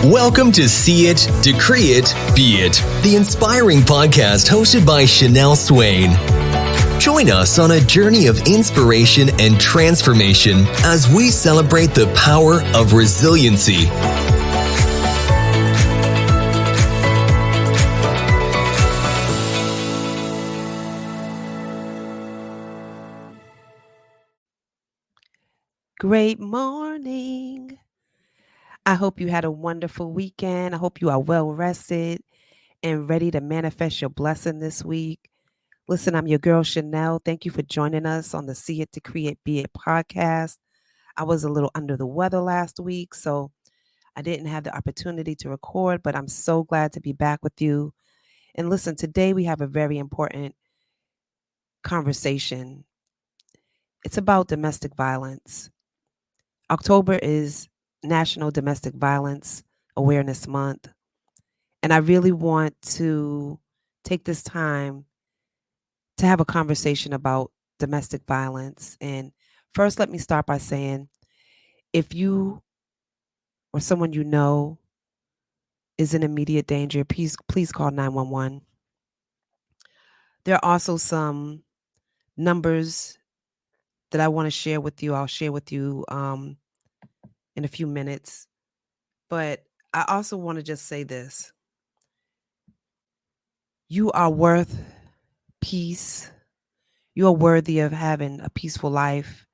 Welcome to See It, Decree It, Be It, the inspiring podcast hosted by Shnell Swain. Join us on a journey of inspiration and transformation as we celebrate the power of resiliency. Great morning. I hope you had a wonderful weekend. I hope you are well rested and ready to manifest your blessing this week. Listen, I'm your girl, Shnell. Thank you for joining us on the See It, Decree It, Be It podcast. I was a little under the weather last week, so I didn't have the opportunity to record, but I'm so glad to be back with you. And listen, today we have a very important conversation. It's about domestic violence. October is National Domestic Violence Awareness Month. And I really want to take this time to have a conversation about domestic violence. And first, let me start by saying if you or someone you know is in immediate danger, please call 911. There are also some numbers that I want to share with you. I'll share with you in a few minutes. But I also want to just say this. You are worth peace. You are worthy of having a peaceful life.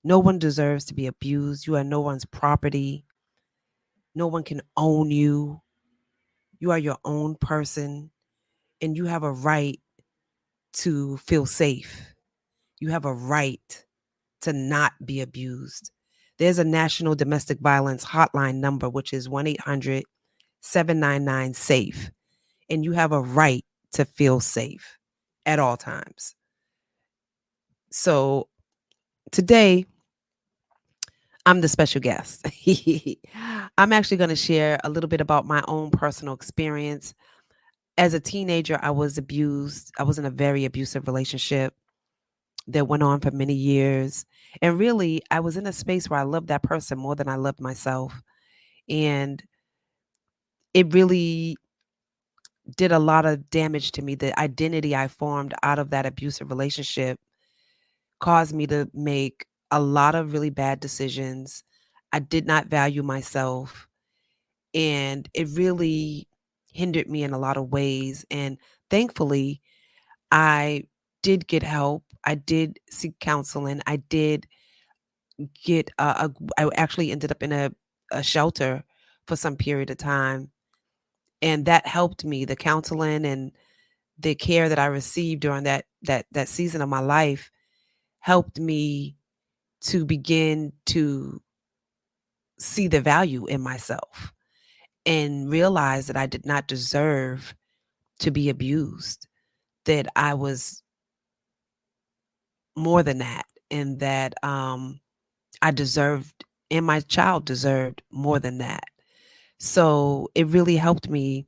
No one deserves to be abused. You are no one's property. No one can own you. You are your own person, and you have a right to feel safe. You have a right to not be abused. There's a national domestic violence hotline number, which is 1-800-799-SAFE. And you have a right to feel safe at all times. So today, I'm the special guest. I'm actually going to share a little bit about my own personal experience. As a teenager, I was abused. I was in a very abusive relationship that went on for many years. And really, I was in a space where I loved that person more than I loved myself. And it really did a lot of damage to me. The identity I formed out of that abusive relationship caused me to make a lot of really bad decisions. I did not value myself, and it really hindered me in a lot of ways. And thankfully, I did get help. I did seek counseling. I did get I actually ended up in a shelter for some period of time, and that helped me. The counseling and the care that I received during that season of my life helped me to begin to see the value in myself and realize that I did not deserve to be abused, that I was more than that, and that I deserved, and my child deserved more than that. So it really helped me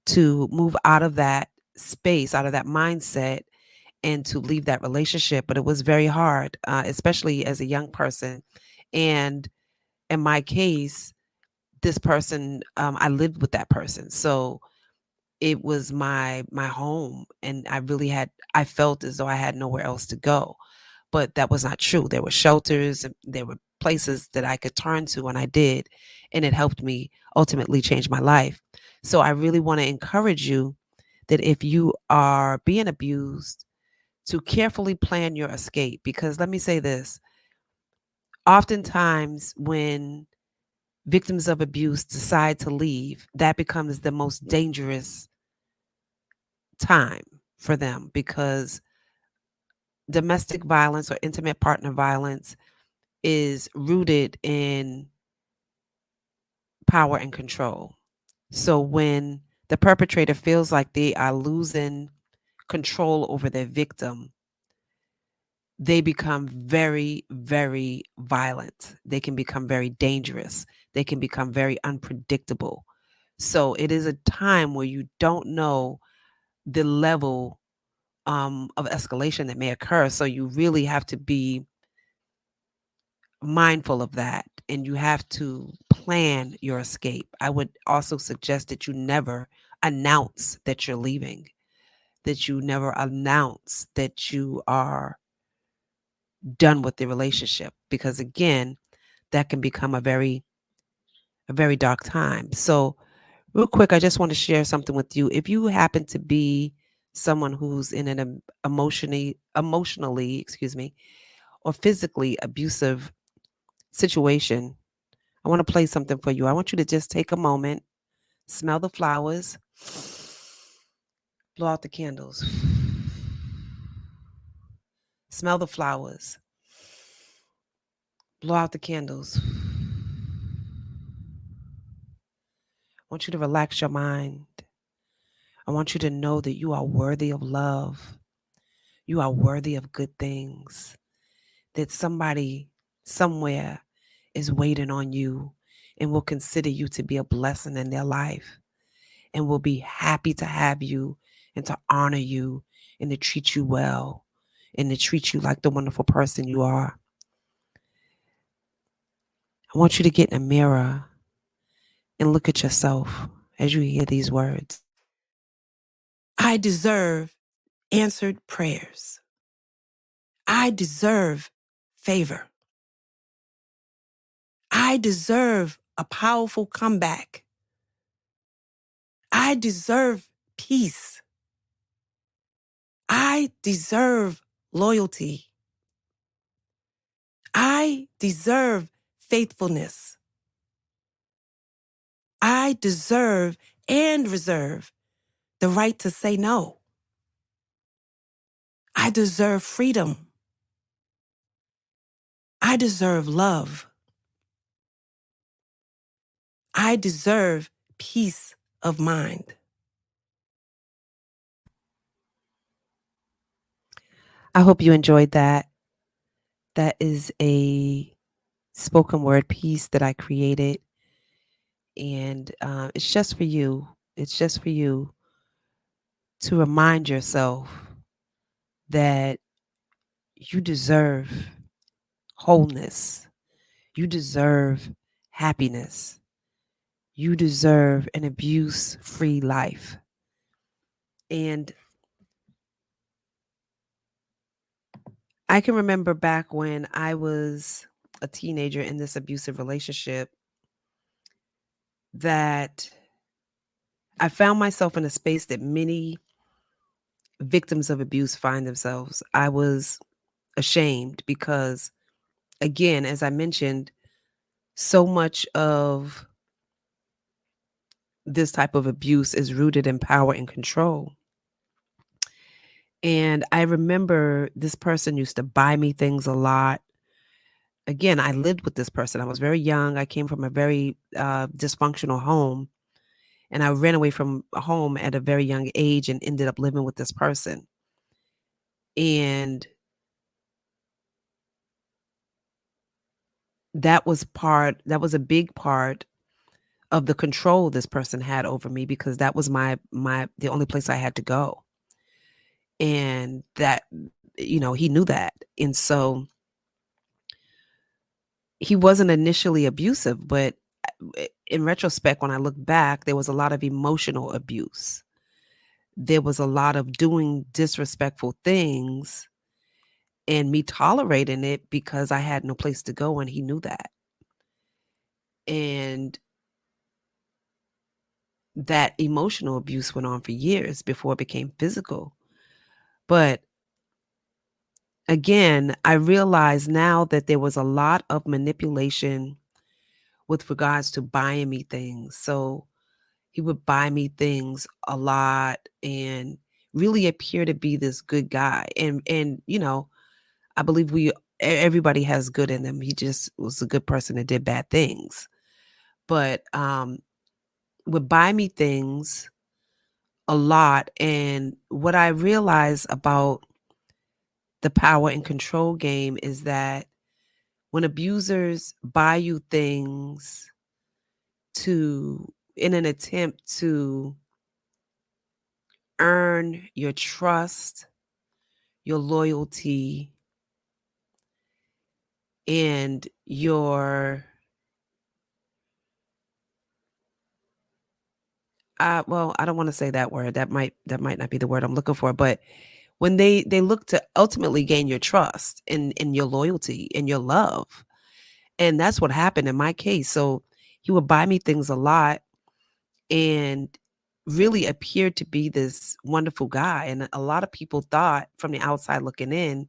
to move out of that space, out of that mindset, and to leave that relationship. But it was very hard, especially as a young person. And in my case, this person, I lived with that person. So it was my home, and I felt as though I had nowhere else to go. But that was not true. There were shelters, and there were places that I could turn to, and I did, and it helped me ultimately change my life. So I really want to encourage you that if you are being abused, to carefully plan your escape. Because let me say this, oftentimes when victims of abuse decide to leave, that becomes the most dangerous time for them, because domestic violence or intimate partner violence is rooted in power and control. So when the perpetrator feels like they are losing control over their victim, they become very, very violent. They can become very dangerous. They can become very unpredictable. So it is a time where you don't know the level of escalation that may occur. So you really have to be mindful of that, and you have to plan your escape. I would also suggest that you never announce that you're leaving, that you never announce that you are done with the relationship, because again, that can become a very dark time. So, real quick, I just want to share something with you. If you happen to be someone who's in an emotionally, excuse me, or physically abusive situation, I want to play something for you. I want you to just take a moment, smell the flowers, blow out the candles, smell the flowers, blow out the candles. I want you to relax your mind. I want you to know that you are worthy of love. You are worthy of good things. That somebody somewhere is waiting on you and will consider you to be a blessing in their life and will be happy to have you and to honor you and to treat you well and to treat you like the wonderful person you are. I want you to get in a mirror and look at yourself as you hear these words. I deserve answered prayers. I deserve favor. I deserve a powerful comeback. I deserve peace. I deserve loyalty. I deserve faithfulness. I deserve and reserve the right to say no. I deserve freedom. I deserve love. I deserve peace of mind. I hope you enjoyed that. That is a spoken word piece that I created, and it's just for you. It's just for you to remind yourself that you deserve wholeness. You deserve happiness. You deserve an abuse free life. And I can remember back when I was a teenager in this abusive relationship that I found myself in a space that many victims of abuse find themselves. I was ashamed because, again, as I mentioned, so much of this type of abuse is rooted in power and control. And I remember this person used to buy me things a lot. Again, I lived with this person. I was very young. I came from a very dysfunctional home, and I ran away from home at a very young age and ended up living with this person. And that was a big part of the control this person had over me, because that was the only place I had to go. And that, he knew that. And so he wasn't initially abusive, but in retrospect, when I look back, there was a lot of emotional abuse. There was a lot of doing disrespectful things and me tolerating it because I had no place to go, and he knew that. And that emotional abuse went on for years before it became physical. But again, I realize now that there was a lot of manipulation with regards to buying me things. So he would buy me things a lot and really appear to be this good guy. And I believe everybody has good in them. He just was a good person that did bad things. But would buy me things a lot. And what I realized about the power and control game is that when abusers buy you things in an attempt to earn your trust, your loyalty, and your well, I don't want to say that word. That might not be the word I'm looking for, but when they look to ultimately gain your trust and your loyalty and your love. And that's what happened in my case. So he would buy me things a lot and really appeared to be this wonderful guy. And a lot of people thought from the outside looking in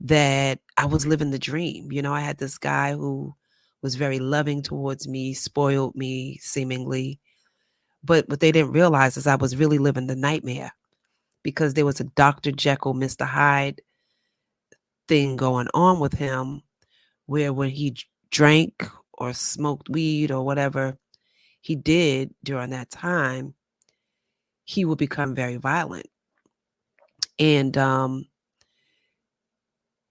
that I was living the dream. I had this guy who was very loving towards me, spoiled me seemingly. But what they didn't realize is I was really living the nightmare because there was a Dr. Jekyll, Mr. Hyde thing going on with him where when he drank or smoked weed or whatever he did during that time, he would become very violent. And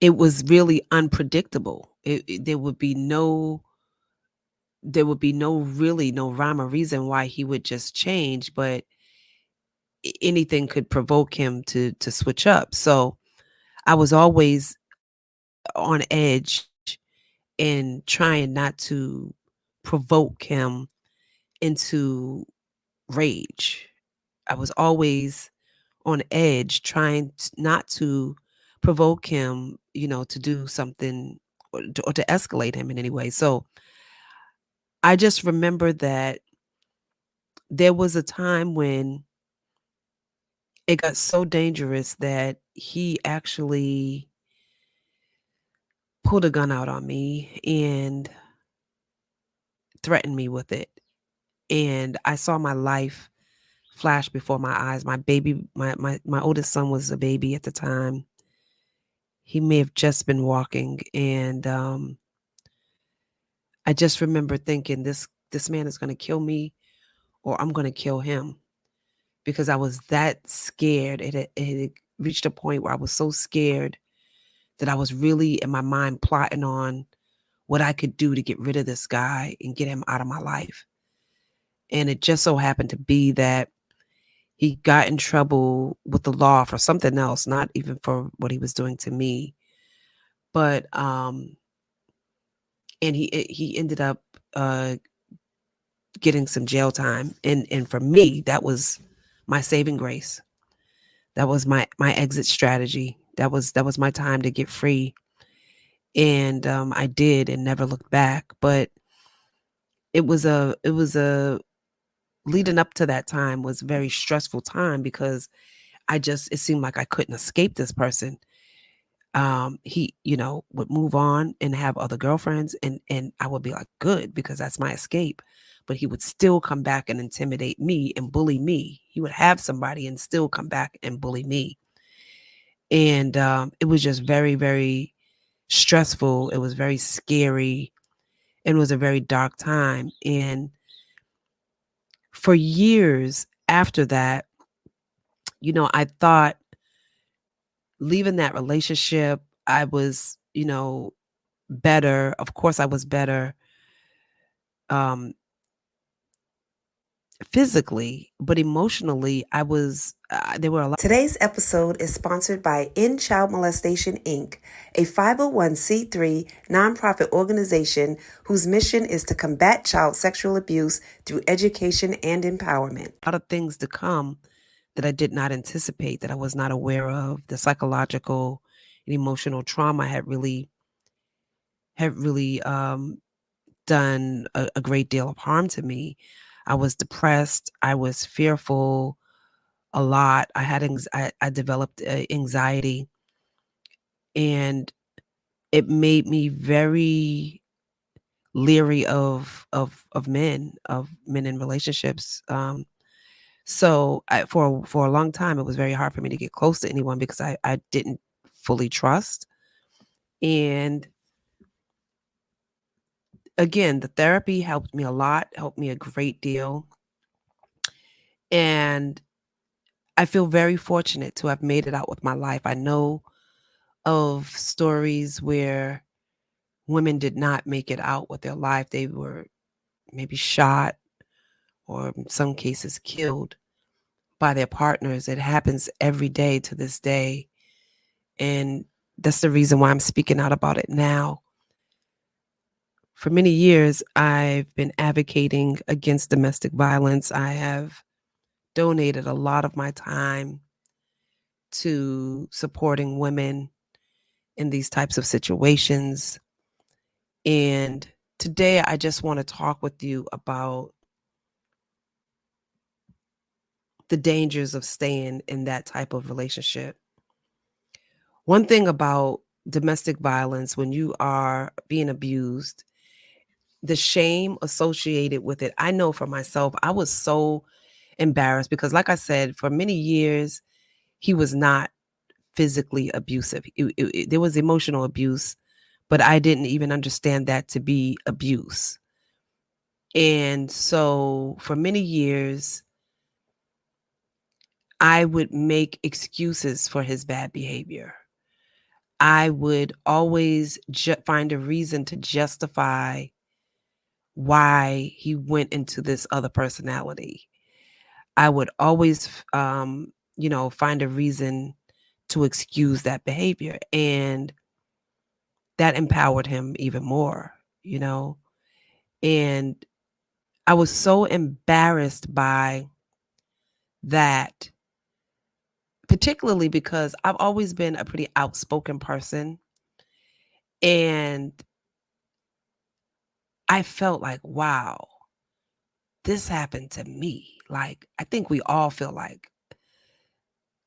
it was really unpredictable. There would be no really no rhyme or reason why he would just change, but anything could provoke him to switch up. So I was always on edge and trying not to provoke him into rage. I was always on edge trying not to provoke him, to do something or to escalate him in any way. So I just remember that there was a time when it got so dangerous that he actually pulled a gun out on me and threatened me with it. And I saw my life flash before my eyes. My baby, my oldest son was a baby at the time. He may have just been walking, and I just remember thinking, this man is going to kill me, or I'm going to kill him, because I was that scared. It had reached a point where I was so scared that I was really in my mind plotting on what I could do to get rid of this guy and get him out of my life. And it just so happened to be that he got in trouble with the law for something else, not even for what he was doing to me. But and he ended up getting some jail time. And for me, that was my saving grace. That was my exit strategy. That was my time to get free. And I did and never looked back. But it was a leading up to that time was a very stressful time because it seemed like I couldn't escape this person. He, would move on and have other girlfriends, and I would be like, good, because that's my escape. But he would still come back and intimidate me and bully me. He would have somebody and still come back and bully me. And it was just very, very stressful. It was very scary. And it was a very dark time. And for years after that, I thought leaving that relationship, I was, better. Of course, I was better um, physically, but emotionally, I was. There were a lot. Today's episode is sponsored by End Child Molestation Inc., a 501c3 nonprofit organization whose mission is to combat child sexual abuse through education and empowerment. A lot of things to come that I did not anticipate, that I was not aware of. The psychological and emotional trauma had really done a great deal of harm to me. I was depressed. I was fearful a lot. I developed anxiety, and it made me very leery of men in relationships. So for a long time, it was very hard for me to get close to anyone because I didn't fully trust. And again, the therapy helped me a lot, helped me a great deal. And I feel very fortunate to have made it out with my life. I know of stories where women did not make it out with their life. They were maybe shot or in some cases killed by their partners. It happens every day to this day. And that's the reason why I'm speaking out about it now. For many years, I've been advocating against domestic violence. I have donated a lot of my time to supporting women in these types of situations. And today, I just want to talk with you about the dangers of staying in that type of relationship. One thing about domestic violence, when you are being abused, the shame associated with it. I know for myself, I was so embarrassed because, like I said, for many years, he was not physically abusive. There was emotional abuse, but I didn't even understand that to be abuse. And so for many years, I would make excuses for his bad behavior. I would always find a reason to justify why he went into this other personality. I would always, find a reason to excuse that behavior. And that empowered him even more, you know? And I was so embarrassed by that, particularly because I've always been a pretty outspoken person. And I felt like, wow, this happened to me. Like, I think we all feel like,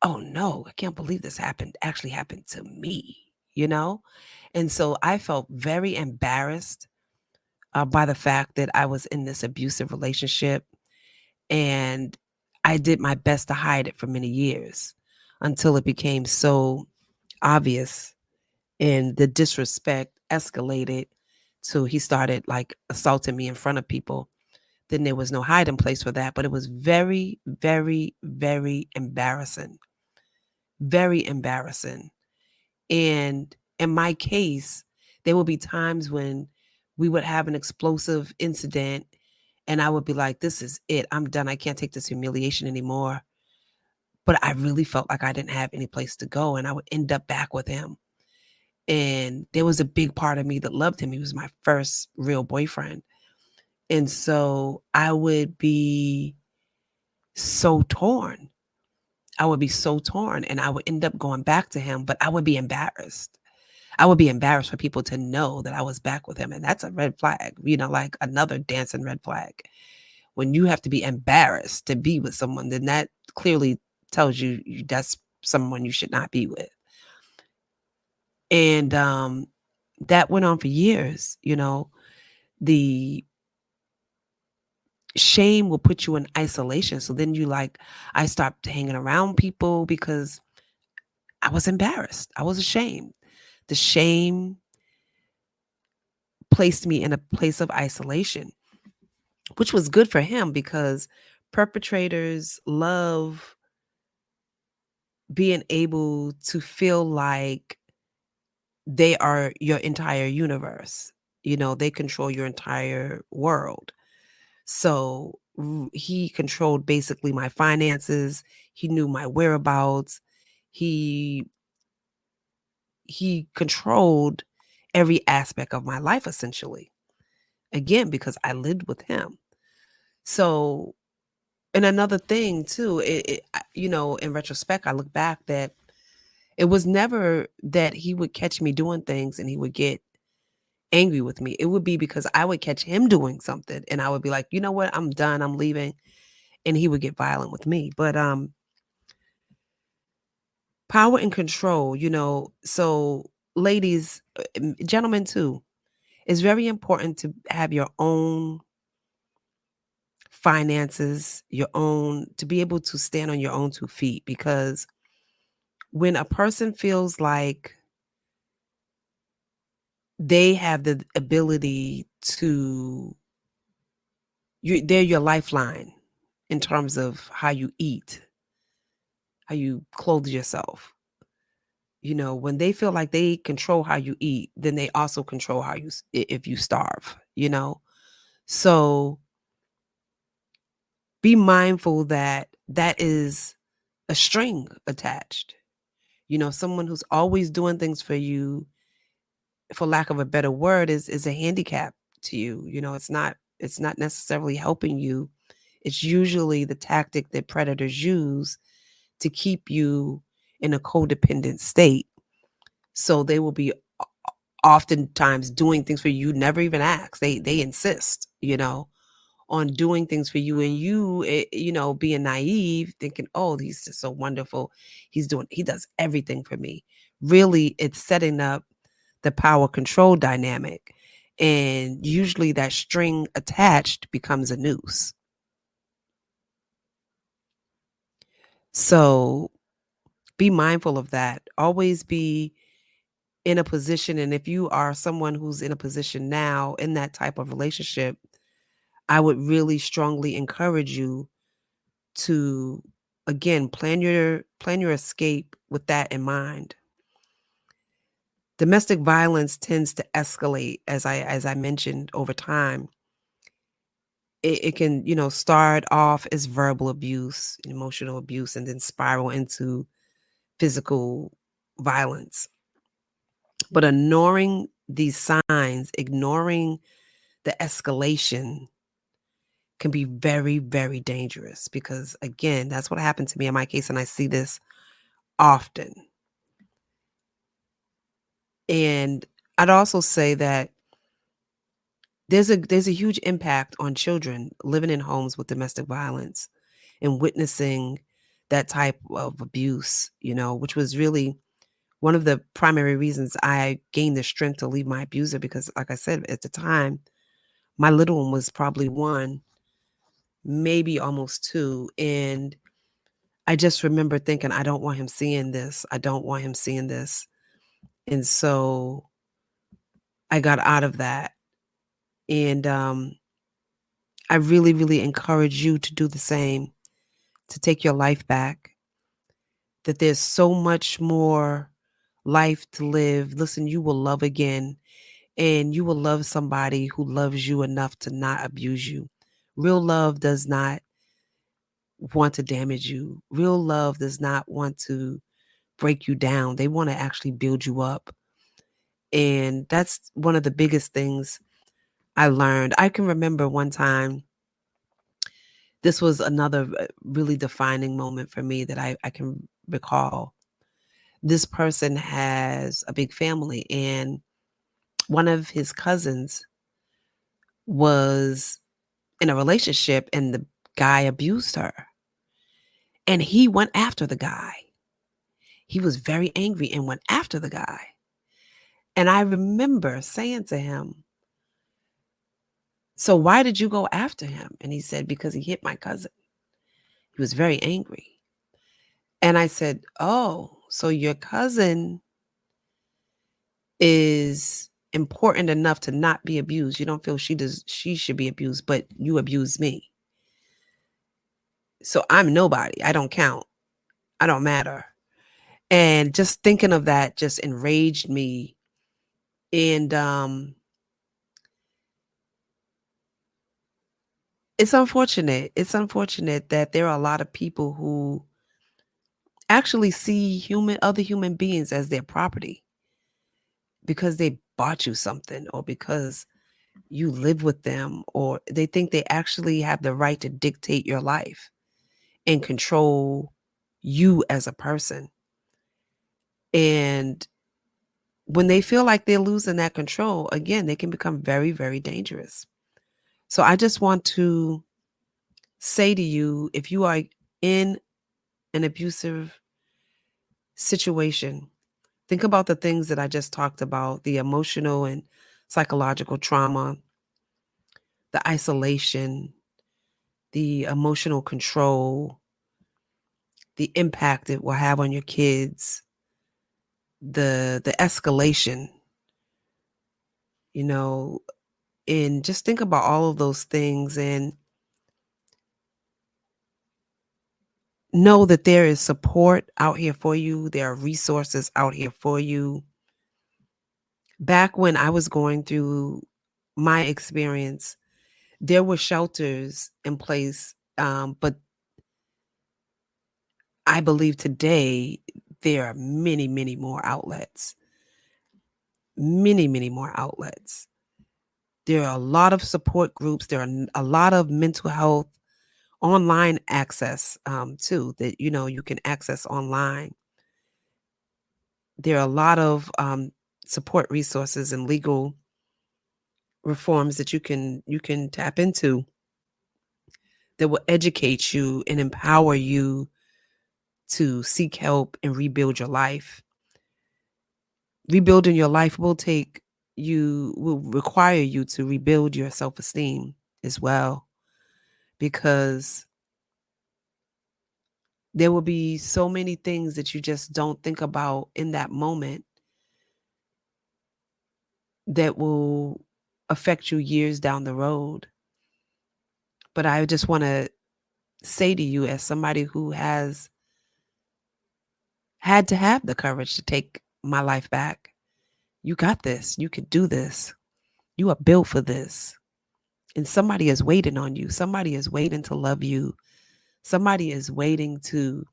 oh no, I can't believe this actually happened to me, you know? And so I felt very embarrassed by the fact that I was in this abusive relationship. And I did my best to hide it for many years until it became so obvious and the disrespect escalated. So he started like assaulting me in front of people. Then there was no hiding place for that. But it was very, very, very embarrassing. Very embarrassing. And in my case, there would be times when we would have an explosive incident and I would be like, this is it. I'm done. I can't take this humiliation anymore. But I really felt like I didn't have any place to go. And I would end up back with him. And there was a big part of me that loved him. He was my first real boyfriend. And so I would be so torn. I would be so torn and I would end up going back to him, but I would be embarrassed. I would be embarrassed for people to know that I was back with him. And that's a red flag, like another dancing red flag. When you have to be embarrassed to be with someone, then that clearly tells you that's someone you should not be with. And that went on for years, the shame will put you in isolation. So then I stopped hanging around people because I was embarrassed. I was ashamed. The shame placed me in a place of isolation, which was good for him because perpetrators love being able to feel like they are your entire universe. They control your entire world. So he controlled basically my finances. He knew my whereabouts. He controlled every aspect of my life, essentially. Again, because I lived with him. So, and another thing too, in retrospect, I look back that it was never that he would catch me doing things and he would get angry with me. It would be because I would catch him doing something and I would be like, you know what, I'm done, I'm leaving. And he would get violent with me. But power and control, so ladies, gentlemen too, it's very important to have your own finances, to be able to stand on your own 2 feet. Because when a person feels like they have the ability they're your lifeline in terms of how you eat, how you clothe yourself. When they feel like they control how you eat, then they also control how if you starve, So be mindful that that is a string attached. Someone who's always doing things for you, for lack of a better word, is a handicap to you. It's not necessarily helping you. It's usually the tactic that predators use to keep you in a codependent state. So they will be oftentimes doing things for you never even ask. They insist, on doing things for you, and you being naive, thinking, oh, he's just so wonderful, he does everything for me. Really, it's setting up the power control dynamic, and usually that string attached becomes a noose. So be mindful of that. Always be in a position, and if you are someone who's in a position now in that type of relationship, I would really strongly encourage you to, again, plan your escape with that in mind. Domestic violence tends to escalate, as I mentioned, over time. It can, start off as verbal abuse, emotional abuse, and then spiral into physical violence. But ignoring these signs, ignoring the escalation, can be very, very dangerous, because again, that's what happened to me in my case, and I see this often. And I'd also say that there's a huge impact on children living in homes with domestic violence and witnessing that type of abuse, which was really one of the primary reasons I gained the strength to leave my abuser, because like I said, at the time, my little one was probably 1, maybe almost 2, and I just remember thinking, I don't want him seeing this. I don't want him seeing this. And so I got out of that. And I really, really encourage you to do the same, to take your life back, that there's so much more life to live. Listen, you will love again, and you will love somebody who loves you enough to not abuse you. Real love does not want to damage you. Real love does not want to break you down. They want to actually build you up. And that's one of the biggest things I learned. I can remember one time, this was another really defining moment for me that I can recall. This person has a big family, and one of his cousins was in a relationship, and the guy abused her. And he went after the guy. He was very angry and went after the guy. And I remember saying to him, so why did you go after him? And he said, because he hit my cousin. He was very angry. And I said, oh, so your cousin is important enough to not be abused. You don't feel she should be abused, but you abuse me. So I'm nobody. I don't count. I don't matter. And just thinking of that just enraged me. And it's unfortunate. It's unfortunate that there are a lot of people who actually see other human beings as their property because they bought you something, or because you live with them, or they think they actually have the right to dictate your life and control you as a person. And when they feel like they're losing that control, again, they can become very, very dangerous. So I just want to say to you, if you are in an abusive situation, think about the things that I just talked about: the emotional and psychological trauma, the isolation, the emotional control, the impact it will have on your kids, the escalation, you know, and just think about all of those things, and know that there is support out here for you. There are resources out here for you. Back when I was going through my experience, there were shelters in place, but I believe today there are many, many more outlets. Many, many more outlets. There are a lot of support groups. There are a lot of mental health online access too that you can access online. There are a lot of support resources and legal reforms that you can tap into that will educate you and empower you to seek help and rebuild your life. Rebuilding your life will require you to rebuild your self-esteem as well, because there will be so many things that you just don't think about in that moment that will affect you years down the road. But I just want to say to you, as somebody who has had to have the courage to take my life back, you got this. You can do this. You are built for this. And somebody is waiting on you. Somebody is waiting to love you. Somebody is waiting to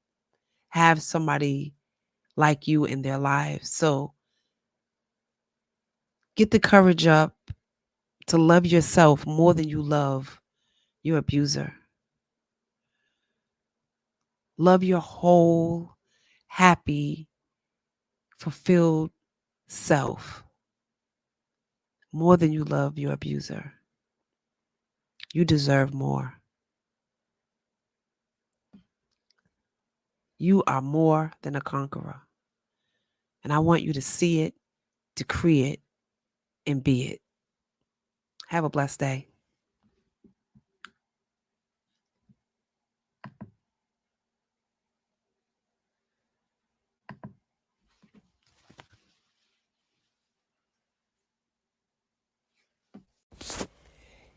have somebody like you in their lives. So get the courage up to love yourself more than you love your abuser. Love your whole, happy, fulfilled self more than you love your abuser. You deserve more. You are more than a conqueror. And I want you to see it, decree it, and be it. Have a blessed day.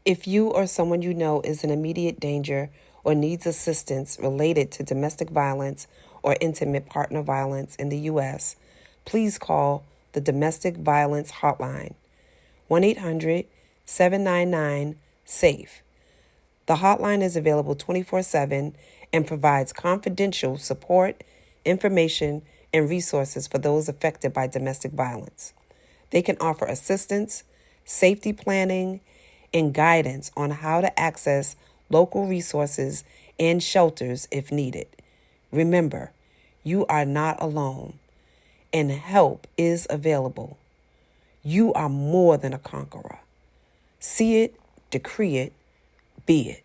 If you or someone you know is in immediate danger or needs assistance related to domestic violence or intimate partner violence in the U.S., please call the Domestic Violence Hotline, 1-800-799-SAFE. The hotline is available 24/7 and provides confidential support, information, and resources for those affected by domestic violence. They can offer assistance, safety planning, and guidance on how to access local resources and shelters if needed. Remember, you are not alone, and help is available. You are more than a conqueror. See it, decree it, be it.